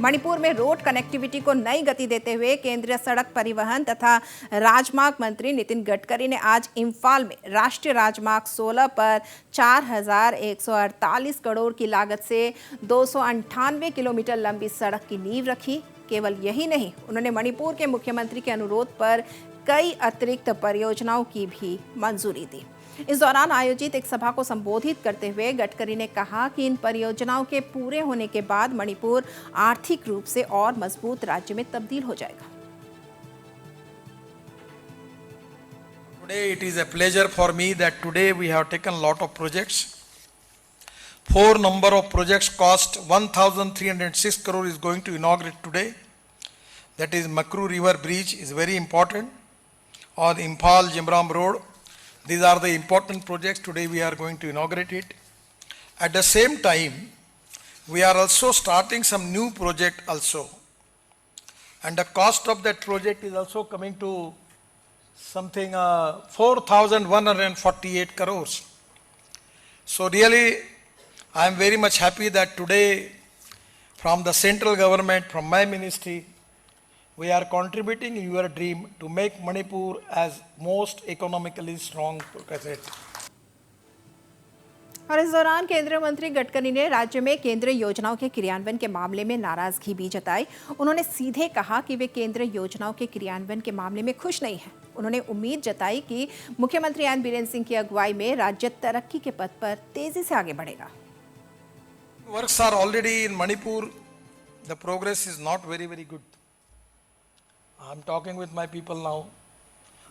मणिपुर में road connectivity को नई गति देते हुए केंद्रीय सड़क परिवहन तथा राजमार्ग मंत्री नितिन गडकरी ने आज इम्फाल में राष्ट्रीय राजमार्ग 16 पर 4,148 करोड़ की लागत से 298 किलोमीटर लंबी सड़क की नींव रखी। केवल यही नहीं, उन्होंने मणिपुर के मुख्यमंत्री के अनुरोध पर कई अतिरिक्त परियोजनाओं की भी मंजूरी दी। इस दौरान आयोजित एक सभा को संबोधित करते हुए गडकरी ने कहा कि इन परियोजनाओं के पूरे होने के बाद मणिपुर आर्थिक रूप से और मजबूत राज्य में तब्दील हो जाएगा। Today it is a pleasure for me that today we have taken a lot of projects. 4 number of projects cost 1,306 crore is going to inaugurate today. That is Makru River Bridge is very important on Imphal Jimram Road. These are the important projects. Today we are going to inaugurate it. At the same time, we are also starting some new project also. And the cost of that project is also coming to something 4,148 crores. So really, I am very much happy that today from the central government, from my ministry, we are contributing in your dream to make Manipur as most economically strong state. और इस दौरान केंद्रीय मंत्री गडकरी ने राज्य में केंद्रीय योजनाओं के क्रियान्वयन के मामले में नाराजगी भी जताई। उन्होंने सीधे कहा कि वे केंद्रीय योजनाओं के क्रियान्वयन के मामले में खुश नहीं हैं। उन्होंने उम्मीद जताई कि मुख्यमंत्री एन बीरेन सिंह की अगुवाई में राज्य तरक्की के पथ पर तेजी से आगे बढ़ेगा। Works are already in Manipur. The progress is not very good. I am talking with my people now.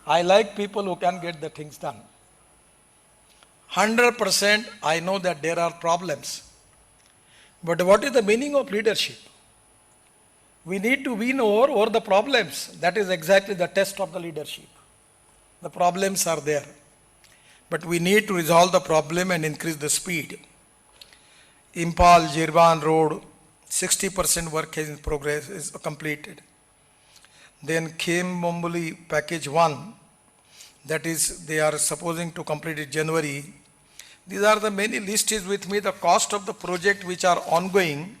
I like people who can get the things done. 100% I know that there are problems. But what is the meaning of leadership? We need to win over the problems. That is exactly the test of the leadership. The problems are there. But we need to resolve the problem and increase the speed. Imphal Jirban Road, 60% work is in progress, is completed. Then Khem Bomboli Package 1, that is, they are supposing to complete it January. These are the many list is with me. The cost of the project which are ongoing,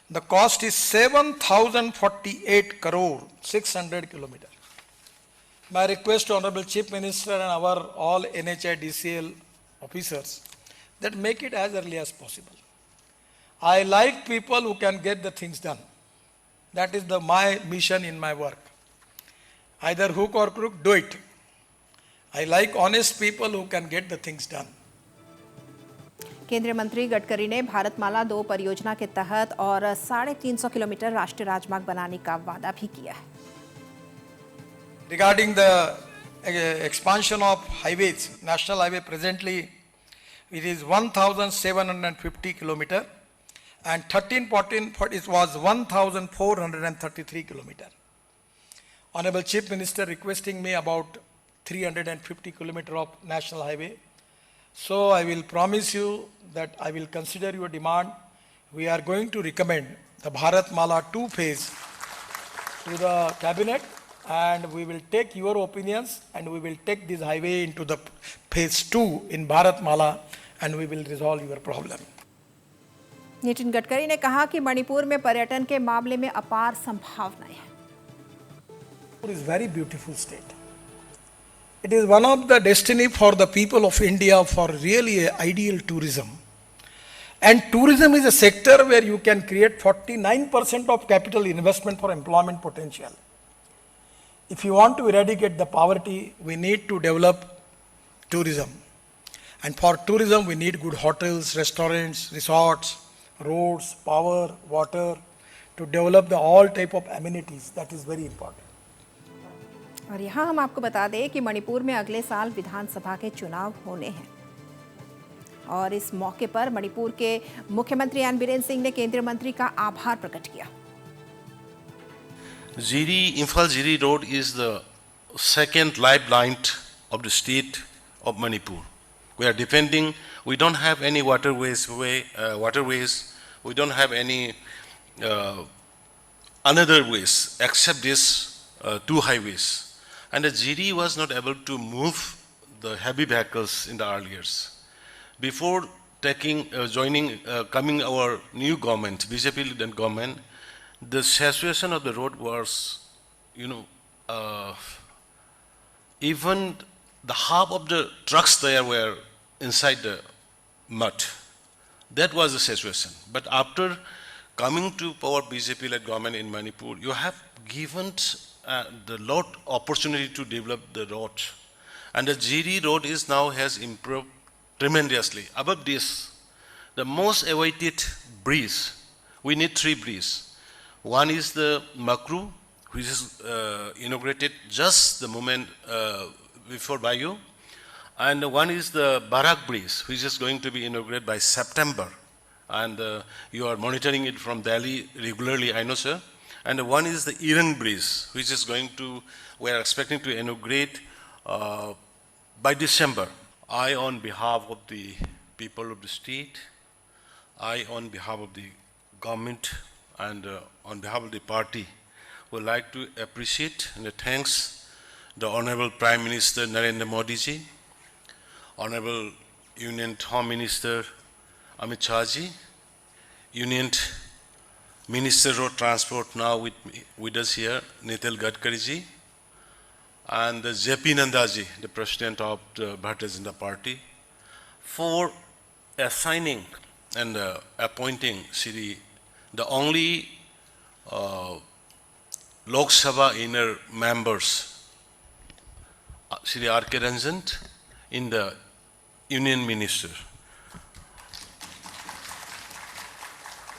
the cost is 7,048 crore, 600 kilometers. My request to Honorable Chief Minister and our all NHI DCL officers that make it as early as possible. I like people who can get the things done. That is my mission in my work. Either hook or crook, do it. I like honest people who can get the things done. केंद्रीय मंत्री गडकरी ने भारतमाला 2 परियोजना के तहत और 350 kilometre राष्ट्रीय राजमार्ग बनाने का वादा भी किया है। Regarding the expansion of highways, national highway presently it is 1,750 kilometer and 1314 it was 1,433 kilometer. Honorable Chief Minister requesting me about 350 kilometer of national highway. So I will promise you that I will consider your demand. We are going to recommend the Bharatmala 2 phase to the cabinet and we will take your opinions and we will take this highway into the phase 2 in Bharatmala and we will resolve your problem. Nitin Gadkari ने कहा कि मणिपुर में पर्यटन के मामले में अपार संभावनाएं हैं। It is very beautiful state. It is one of the destiny for the people of India for really ideal tourism. And tourism is a sector where you can create 49% of capital investment for employment potential. If you want to eradicate the poverty, we need to develop tourism. And for tourism, we need good hotels, restaurants, resorts, roads, power, water, to develop the all type of amenities. That is very important. और यहाँ हम आपको बता दें कि मणिपुर में अगले साल विधानसभा के चुनाव होने हैं और इस मौके पर मणिपुर के मुख्यमंत्री एन बीरेन सिंह ने केंद्रीय मंत्री का आभार प्रकट किया। Imphal-Jiri road is the second lifeline of the state of Manipur. We are defending. We don't have any waterways. We don't have any another ways except these 2 highways. And the Jiri was not able to move the heavy vehicles in the early years. Before coming our new government, BJP-led government, the situation of the road was, even the half of the trucks there were inside the mud. That was the situation. But after coming to power BJP-led government in Manipur, you have given the lot opportunity to develop the road. And the GD road is now has improved tremendously. Above this, the most awaited bridge, we need 3 bridges. One is the Makru, which is inaugurated just the moment before Bayou. And one is the Barak Bridge, which is going to be inaugurated by September. And you are monitoring it from Delhi regularly, I know, sir. And one is the Iran Bridge, which is we are expecting to inaugurate by December. I, on behalf of the people of the state, I, on behalf of the government, and on behalf of the party, would like to appreciate and thanks the Honorable Prime Minister Narendra Modi ji, Honorable Union Home Minister Amit Shah ji, Union Minister Road Transport now with us here, Nitin Gadkari ji, and J.P. Nanda ji, the President of the Bharatiya Janata Party, for assigning and appointing the only Lok Sabha inner members, Shri R.K. Ranjan, in the Union Minister.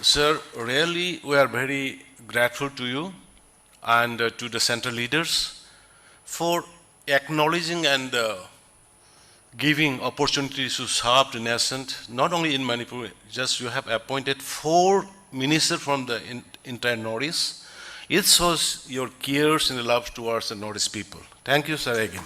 Sir, really we are very grateful to you and to the central leaders for acknowledging and giving opportunities to serve the nation, not only in Manipur, just you have appointed 4 ministers from the entire Northeast. It shows your cares and love towards the Northeast people. Thank you, sir, again.